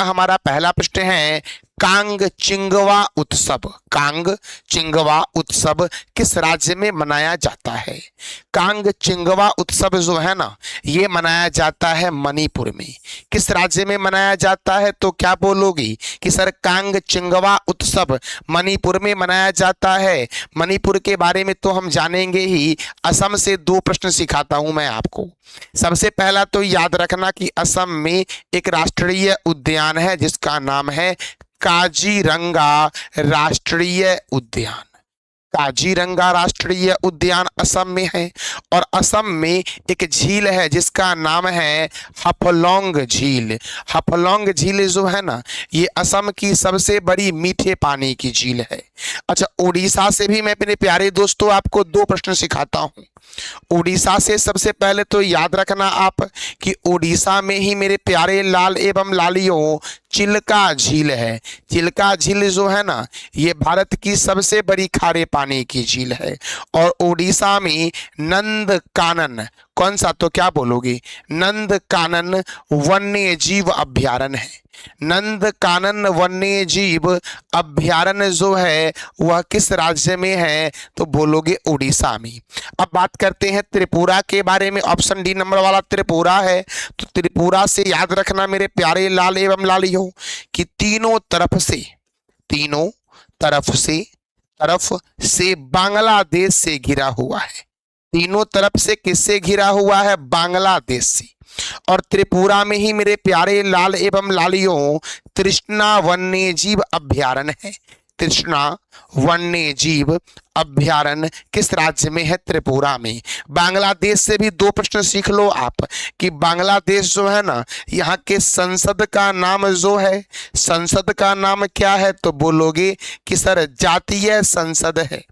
हमारा पहला प्रश्न है, कांगचिंगवा उत्सव, कांगचिंगवा उत्सव किस राज्य में मनाया जाता है? कांगचिंगवा उत्सव जो है ना, ये मनाया जाता है मणिपुर में। किस राज्य में मनाया जाता है? तो क्या बोलोगी कि सर कांगचिंगवा उत्सव मणिपुर में मनाया जाता है। मणिपुर के बारे में तो हम जानेंगे ही। असम से दो प्रश्न सिखाता हूं मैं आपको। सबसे पहला तो याद रखना कि असम में एक राष्ट्रीय उद्यान है जिसका नाम है काजीरंगा राष्ट्रीय उद्यान। काजीरंगा राष्ट्रीय उद्यान असम में है। और असम में एक झील है जिसका नाम है हफलौंग झील। हफलौंग झील जो है ना, ये असम की सबसे बड़ी मीठे पानी की झील है। अच्छा, उड़ीसा से भी मैं अपने प्यारे दोस्तों आपको दो प्रश्न सिखाता हूं। उड़ीसा से सबसे पहले तो याद रखना आप कि उड़ीसा में ही मेरे प्यारे लाल एवं लालियों चिल्का झील है। चिल्का झील जो है ना, ये भारत की सबसे बड़ी खारे पानी की झील है। और उड़ीसा में नंदकानन, कौन सा? तो क्या बोलोगे? नंदकानन वन्य जीव अभ्यारण्य है। नंदकानन वन्य जीव अभ्यारण्य जो है वह किस राज्य में है? तो बोलोगे उड़ीसा में। अब बात करते हैं त्रिपुरा के बारे में। ऑप्शन डी नंबर वाला त्रिपुरा है। तो त्रिपुरा से याद रखना मेरे प्यारे लाल एवं लालियों कि तीनों तरफ से बांग्लादेश से घिरा हुआ है। तीनों तरफ से किससे घिरा हुआ है? बांग्लादेश से। और त्रिपुरा में ही मेरे प्यारे लाल एवं लालियों तृष्णा वन्यजीव अभ्यारण्य है। तृष्णा वन्यजीव अभ्यारण्य किस राज्य में है? त्रिपुरा में। बांग्लादेश से भी दो प्रश्न सीख लो आप कि बांग्लादेश जो है ना, यहाँ के संसद का नाम जो है, संसद का नाम क्या है? तो बोलोगे कि सर जातीय संसद है।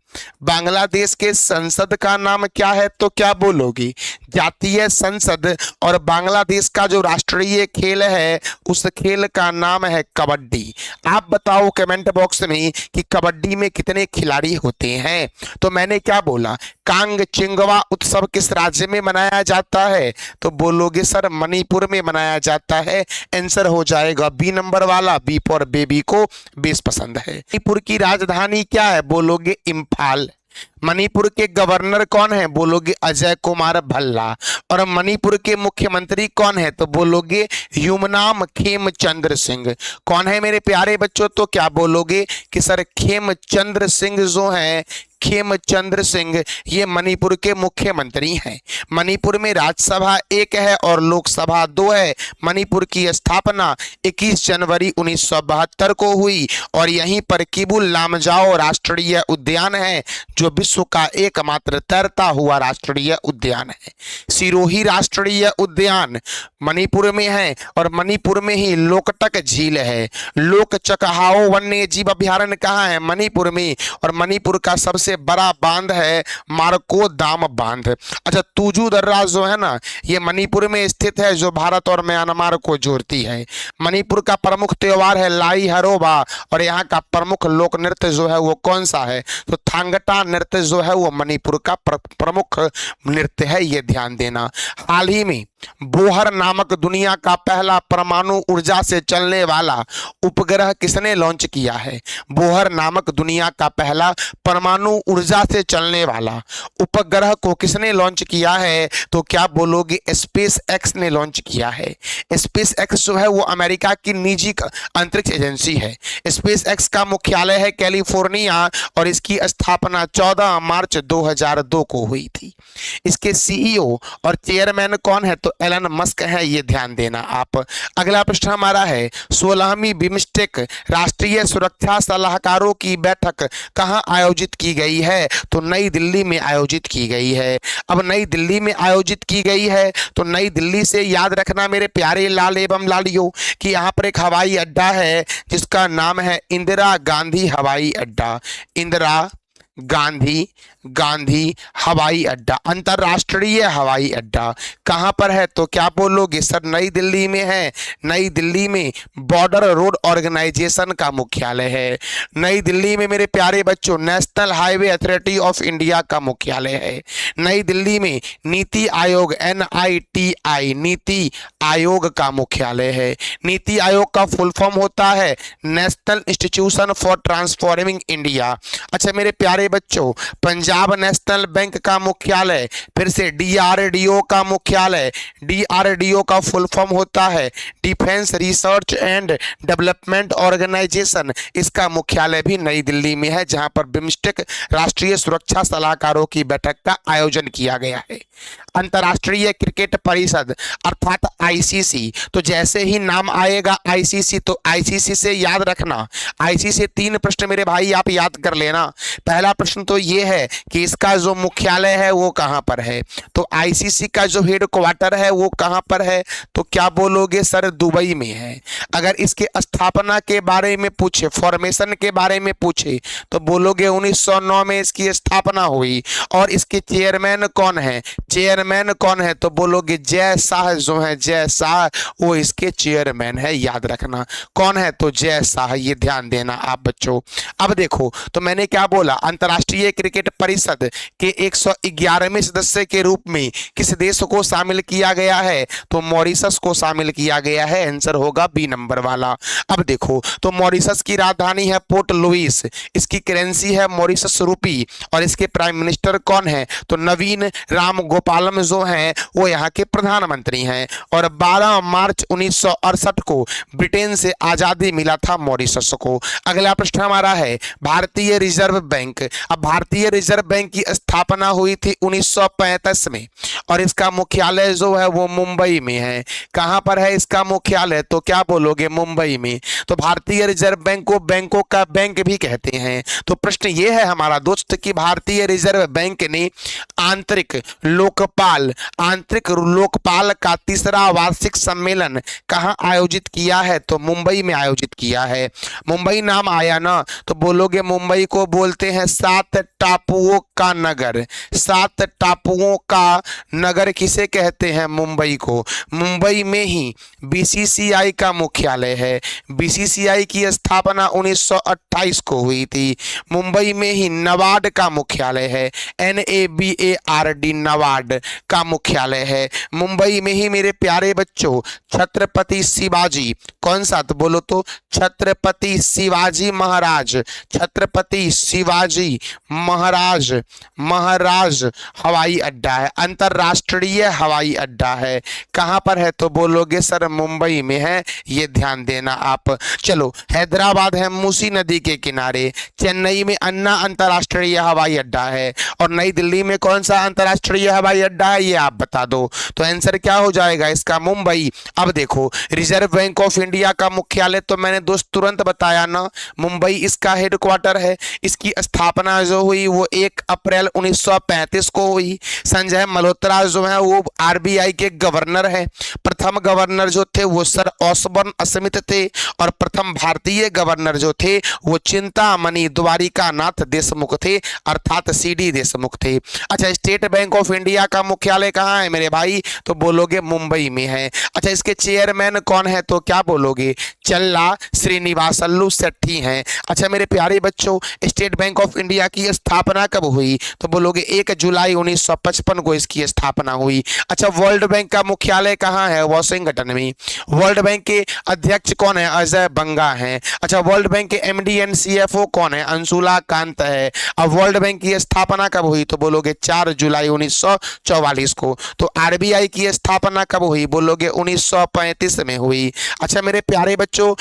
बांग्लादेश के संसद का नाम क्या है? तो क्या बोलोगी? जातीय संसद। और बांग्लादेश का जो राष्ट्रीय खेल है उस खेल का नाम है कबड्डी। आप बताओ कमेंट बॉक्स में कि कबड्डी में कितने खिलाड़ी होते हैं। तो मैंने क्या बोला? कांगचिंगवा उत्सव किस राज्य में मनाया जाता है? तो बोलोगे सर मणिपुर में मनाया जाता है। आंसर हो जाएगा बी नंबर वाला, बी फॉर बेबी को बेस पसंद है। मणिपुर की राजधानी क्या है? बोलोगे इम्फाल। मणिपुर के गवर्नर कौन है? बोलोगे अजय कुमार भल्ला। और मणिपुर के मुख्यमंत्री कौन है? तो बोलोगे यूमनाम खेमचंद्र सिंह। कौन है मेरे प्यारे बच्चों? तो क्या बोलोगे कि सर खेमचंद्र सिंह जो है, खेमचंद्र सिंह ये मणिपुर के मुख्यमंत्री हैं। मणिपुर में राज्यसभा 1 है और लोकसभा 2 है। मणिपुर की स्थापना 21 जनवरी 1972 को हुई। और यहीं पर किबुल लामजाओ राष्ट्रीय उद्यान है जो विश्व का एकमात्र तैरता हुआ राष्ट्रीय उद्यान है। सिरोही राष्ट्रीय उद्यान मणिपुर में है। और मणिपुर में ही लोकटक झील है। लोकचकहाओ वन्य जीव अभ्यारण्य कहाँ है? मणिपुर में। और मणिपुर का सबसे बड़ा बांध है मार्को दाम बांध। अच्छा, तुजू दर्रा जो है ना, ये मणिपुर में स्थित है जो भारत और म्यांमार को जोड़ती है। मणिपुर का प्रमुख त्योहार है लाई हरोबा। और यहाँ का प्रमुख लोक नृत्य जो है वो कौन सा है? तो थांगटा नृत्य जो है वो मणिपुर का प्रमुख नृत्य है, ये ध्यान देना। हाल ही में बोहर नामक दुनिया का पहला परमाणु ऊर्जा से चलने वाला उपग्रह किसने लॉन्च किया है? बोहर नामक दुनिया का पहला परमाणु ऊर्जा से चलने वाला उपग्रह को किसने लॉन्च किया है? तो क्या बोलोगे? स्पेस एक्स ने लॉन्च किया है। स्पेस एक्स जो है वो अमेरिका की निजी अंतरिक्ष एजेंसी है। स्पेस एक्स का मुख्यालय है कैलिफोर्निया और इसकी स्थापना 14 मार्च 2002 को हुई थी। इसके सीईओ और चेयरमैन कौन है? तो एलन मस्क है, ये ध्यान देना आप। अगला प्रश्न हमारा है 16वीं बिम्स्टेक राष्ट्रीय सुरक्षा सलाहकारों की बैठक कहां आयोजित की गई है? तो नई दिल्ली में आयोजित की गई है। अब नई दिल्ली में आयोजित की गई है तो नई दिल्ली से याद रखना मेरे प्यारे लाल एवं लालियों कि यहाँ पर एक हवाई अड्डा है जिसका नाम है इंदिरा गांधी हवाई अड्डा। इंदिरा गांधी गांधी हवाई अड्डा, अंतरराष्ट्रीय हवाई अड्डा कहां पर है? तो क्या बोलोगे सर नई दिल्ली में है। नई दिल्ली में बॉर्डर रोड ऑर्गेनाइजेशन का मुख्यालय है। नई दिल्ली में मेरे प्यारे बच्चों national highway authority of India का मुख्यालय है। नई दिल्ली में नीति आयोग NITI नीति आयोग का मुख्यालय है। नीति आयोग का फुल फॉर्म होता है national institution for transforming India. अच्छा मेरे प्यारे बच्चों पंजाब नेशनल बैंक का मुख्यालय, फिर से DRDO का मुख्यालय। DRDO का फुल फॉर्म होता है defence research and development organisation. इसका मुख्यालय भी नई दिल्ली में है, जहां पर बिम्स्टेक राष्ट्रीय सुरक्षा सलाहकारों की बैठक का आयोजन किया गया है। अंतर्राष्ट्रीय क्रिकेट परिषद अर्थात ICC, तो जैसे ही नाम आएगा ICC तो ICC से याद रखना। ICC से 3 प्रश्न मेरे भाई आप याद कर लेना। पहला प्रश्न तो ये है कि इसका जो मुख्यालय है वो कहां पर है, तो ICC का जो हेड क्वार्टर है वो कहां पर है, तो क्या बोलोगे सर दुबई में है। अगर इसके स्थापना के बारे में पूछे, फॉर्मेशन के बारे में पूछे, तो बोलोगे 1909 में इसकी स्थापना हुई। और इसके चेयरमैन कौन है, चेयरमैन कौन है, तो बोलोगे जय शाह जो है, जय शाह वो इसके चेयरमैन है, याद रखना कौन है, तो जय शाह, ये ध्यान देना आप बच्चों। अब देखो तो मैंने क्या बोला, अंतर्राष्ट्रीय क्रिकेट परिषद के 111वें सदस्य के रूप में किस देश को शामिल किया गया है, तो मॉरिशस को शामिल किया गया है। आंसर होगा B नंबर वाला। अब देखो तो मॉरिशस की राजधानी है पोर्ट लुइस, इसकी करेंसी है मॉरिशस रूपी, और इसके प्राइम मिनिस्टर कौन है, तो नवीन राम गोपालम जो हैं वो यहाँ के प्रधानमंत्री हैं। और 12 मार्च 1968 को ब्रिटेन से आजादी मिला था मॉरिशस को। अगला प्रश्न हमारा है भारतीय रिजर्व बैंक। अब भारतीय रिजर्व बैंक की स्थापना हुई थी 1935 में, और इसका मुख्यालय जो है वो मुंबई में है। कहां पर है इसका मुख्यालय, तो क्या बोलोगे मुंबई में। तो भारतीय रिजर्व बैंक को बैंकों का बैंक भी कहते हैं। तो प्रश्न ये है हमारा दोस्त कि भारतीय रिजर्व बैंक ने आंतरिक लोकपाल का 3रा वार्षिक सम्मेलन कहां आयोजित किया है, तो मुंबई में आयोजित किया है। मुंबई नाम आया ना, तो बोलोगे मुंबई को बोलते हैं 7 टापुओं का नगर। 7 टापुओं का नगर किसे कहते हैं, मुंबई को। मुंबई में ही BCCI का मुख्यालय है। BCCI की स्थापना 1928 को हुई थी। मुंबई में ही नबार्ड का मुख्यालय है, NABARD नबार्ड का मुख्यालय है। मुंबई में ही मेरे प्यारे बच्चों छत्रपति शिवाजी, कौन सा, तो बोलो तो छत्रपति शिवाजी महाराज, छत्रपति शिवाजी महाराज हवाई अड्डा है, अंतरराष्ट्रीय हवाई अड्डा है। कहां पर है, तो बोलोगे सर मुंबई में है, ये ध्यान देना आप। चलो हैदराबाद है मूसी नदी के किनारे। चेन्नई में अन्ना अंतरराष्ट्रीय हवाई अड्डा है, और नई दिल्ली में कौन सा अंतरराष्ट्रीय हवाई अड्डा है, ये आप बता दो। तो आंसर क्या हो जाएगा इसका, मुंबई। अब देखो रिजर्व बैंक ऑफ इंडिया का मुख्यालय तो मैंने दोस्त तुरंत बताया ना, मुंबई इसका हेडक्वार्टर है। इसकी स्थापना जो हुई वो 1 अप्रैल 1935 को हुई। संजय मल्होत्रा जो है वो RBI के गवर्नर है। प्रथम गवर्नर जो थे वो सर ऑसबॉर्न स्मिथ थे, और प्रथम भारतीय गवर्नर जो थे वो चिंतामणि द्वारिकानाथ देशमुख थे, अर्थात CD देशमुख थे। अच्छा स्टेट बैंक ऑफ इंडिया का मुख्यालय कहाँ है मेरे भाई, तो बोलोगे मुंबई में है। अच्छा इसके चेयरमैन कौन है, तो क्या बोलोगे, चल्ला श्रीनिवासल्लू शेट्टी हैं। अच्छा मेरे प्यारे बच्चों स्टेट बैंक ऑफ इंडिया की स्थापना कब हुई, तो बोलोगे 1 जुलाई 1955 को इसकी स्थापना हुई। अच्छा वर्ल्ड बैंक का मुख्यालय कहाँ है, वॉशिंगटन में। वर्ल्ड बैंक के अध्यक्ष कौन है, अजय बंगा हैं। अच्छा वर्ल्ड बैंक के MD and CFO कौन है, अंशुला कांत है। अब वर्ल्ड बैंक की स्थापना कब हुई, तो बोलोगे 4 जुलाई 1944 को। तो RBI की स्थापना कब हुई, बोलोगे 1935 में हुई। अच्छा मेरे प्यारे बच्चों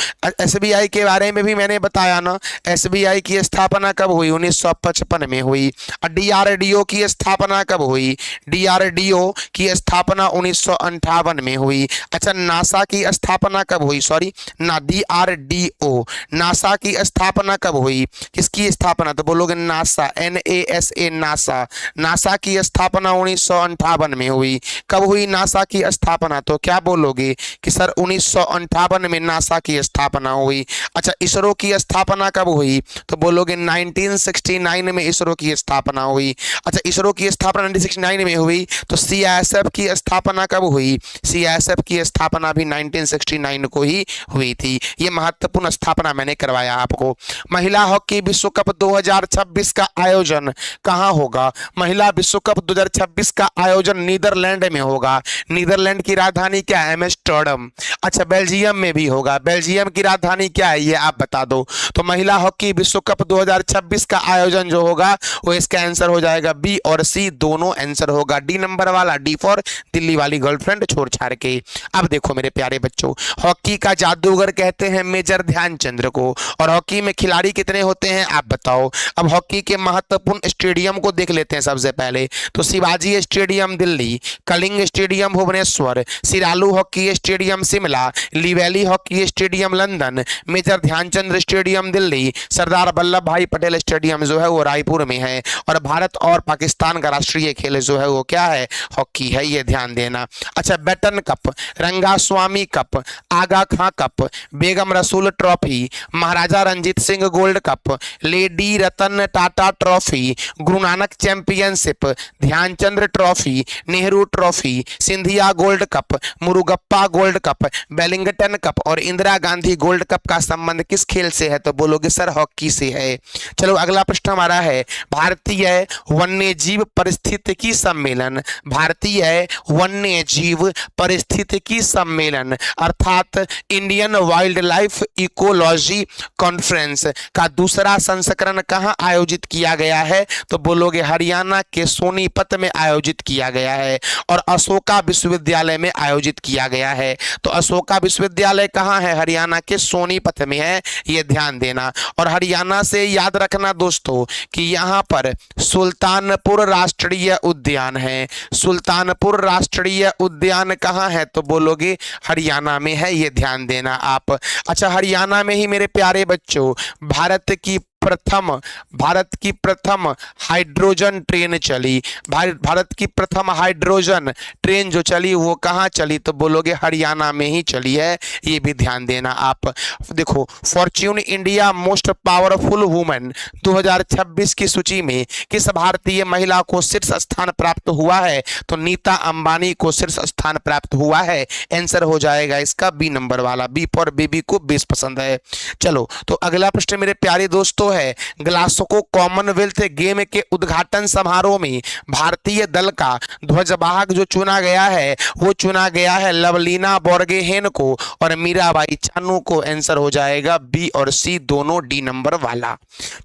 SBI के बारे में भी मैंने बताया ना, SBI की स्थापना कब हुई, 1955 में हुई। DRDO की स्थापना कब हुई, DRDO की स्थापना 1958 में हुई। अच्छा नासा की स्थापना कब हुई, सॉरी ना DRDO, नासा की स्थापना कब हुई, किसकी स्थापना, तो बोलोगे नासा, NASA नासा, नासा की स्थापना 1958 में हुई। कब हुई नासा की स्थापना, तो क्या बोलोगे कि सर 1958 में नासा की स्थापना हुई। अच्छा इसरो की स्थापना कब हुई, तो बोलोगे 1969 में इसरो की की स्थापना हुई। अच्छा, इसरो की स्थापना 1969 में हुई, तो सीआईएसएफ की स्थापना कब हुई? सीआईएसएफ की स्थापना भी 1969 को ही हुई थी। ये महत्वपूर्ण स्थापना मैंने करवाया आपको। महिला हॉकी विश्व कप 2026 का आयोजन कहाँ होगा? महिला विश्व कप 2026 का आयोजन नीदरलैंड में होगा। नीदरलैंड की राजधानी क्या है? एम्स्टर्डम। अच्छा, बेल्जियम में भी होगा। बेल्जियम की राजधानी क्या है, ये आप बता दो। तो महिला हॉकी विश्व कप 2026 का आयोजन जो होगा वो इसका आंसर हो जाएगा बी और सी, दोनों आंसर होगा। डी नंबर वाला, डी फॉर दिल्ली वाली गर्लफ्रेंड छोड़ छाड़ के। अब देखो मेरे प्यारे बच्चों, हॉकी का जादूगर कहते हैं मेजर ध्यानचंद्र को, और हॉकी में खिलाड़ी कितने होते हैं आप बताओ। अब हॉकी के महत्वपूर्ण स्टेडियम को देख लेते हैं सबसे पहले। तो शिवाजी स्टेडियम दिल्ली, कलिंग स्टेडियम भुवनेश्वर, सिरालू hockey stadium Shimla, Lee Valley hockey stadium London, major Dhyanchandra stadium Delhi, Sardar Vallabh Bhai Patel stadium जो है वो रायपुर में है। और भारत और पाकिस्तान का राष्ट्रीय खेल जो है वो क्या है? हॉकी है, ये ध्यान देना। अच्छा, Beighton cup, Rangaswamy cup, Aga Khan cup, Begum Rasool trophy, Maharaja Ranjit Singh gold cup, lady Ratan Tata trophy, Guru Nanak championship, Dhyanchandra trophy, Nehru trophy, Scindia gold cup, Murugappa gold cup, Wellington cup और इंदिरा गांधी गोल्ड कप का संबंध किस खेल से है? तो बोलोगे सर हॉकी से है। चलो अगला प्रश्न हमारा है, भारतीय वन्यजीव पारिस्थितिकी सम्मेलन, भारतीय वन्यजीव पारिस्थितिकी सम्मेलन अर्थात Indian wild life ecology conference का दूसरा संस्करण कहां आयोजित किया गया है? तो बोलोगे हरियाणा के सोनीपत में आयोजित किया गया है और अशोका विश्वविद्यालय में आयोजित किया गया है। तो अशोका विश्वविद्यालय कहां है? हरियाणा के सोनीपत में है, ये ध्यान देना। और हरियाणा से याद रखना दोस्तों कि यहां पर सुल्तानपुर राष्ट्रीय उद्यान है। सुल्तानपुर राष्ट्रीय उद्यान कहां है? तो बोलोगे हरियाणा में है, ये ध्यान देना आप। अच्छा, हरियाणा में ही मेरे प्यारे बच्चों भारत की प्रथम हाइड्रोजन ट्रेन चली। भारत की प्रथम हाइड्रोजन ट्रेन जो चली वो कहाँ चली? तो बोलोगे हरियाणा में ही चली है, ये भी ध्यान देना आप। देखो, Fortune India most powerful women 2026 की सूची में किस भारतीय महिला को शीर्ष स्थान प्राप्त हुआ है? तो नीता अंबानी को शीर्ष स्थान प्राप्त हुआ है। आंसर हो जाएगा इसका बी नंबर वाला, बी फॉर बेबी को बेस पसंद है। चलो तो अगला प्रश्न मेरे प्यारे दोस्तों है, ग्लासगो कॉमनवेल्थ गेम के उद्घाटन समारोह में भारतीय दल का ध्वजवाहक जो चुना गया है वो चुना गया है लवलीना बोर्गोहेन को और मीराबाई चानू को। आंसर हो जाएगा बी और सी, दोनों डी नंबर वाला।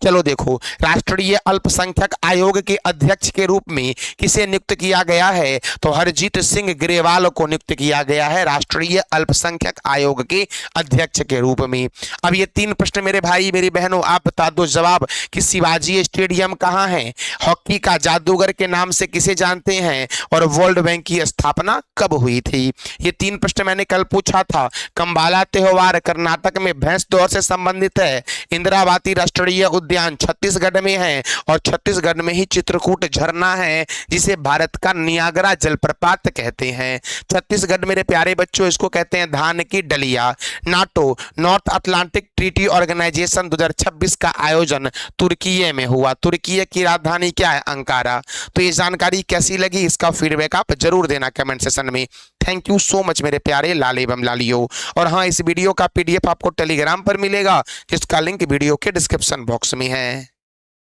चलो देखो, राष्ट्रीय अल्पसंख्यक आयोग के अध्यक्ष के रूप में किसे नियुक्त किया गया है? तो हरजीत सिंह ग्रेवाल को नियुक्त किया गया है राष्ट्रीय अल्पसंख्यक आयोग के अध्यक्ष के रूप में। अब ये तीन प्रश्न मेरे भाई मेरी बहनों आप बता दो जवाब कि शिवाजी स्टेडियम कहाँ है, हॉकी का जादूगर के नाम से किसे जानते हैं और वर्ल्ड बैंक की स्थापना कब हुई थी। ये तीन प्रश्न मैंने कल पूछा था। कंबाला त्योहार कर्नाटक में भैंस दौड़ से संबंधित है। इंदिरावती राष्ट्रीय उद्यान छत्तीसगढ़ में है और छत्तीसगढ़ में ही चित्रकूट झरना है जिसे भारत का नियाग्रा जलप्रपात कहते हैं। छत्तीसगढ़ मेरे प्यारे बच्चों इसको कहते हैं धान की डलिया। NATO North Atlantic Treaty Organisation 2026 का आयोजन तुर्की में हुआ। तुर्की की राजधानी क्या है? अंकारा। तो ये जानकारी कैसी लगी इसका फीडबैक आप जरूर देना कमेंट सेशन में। थैंक यू सो मच मेरे प्यारे लाल एवं लालियों। और हाँ, इस वीडियो का पीडीएफ आपको टेलीग्राम पर मिलेगा जिसका लिंक वीडियो के डिस्क्रिप्शन बॉक्स में है।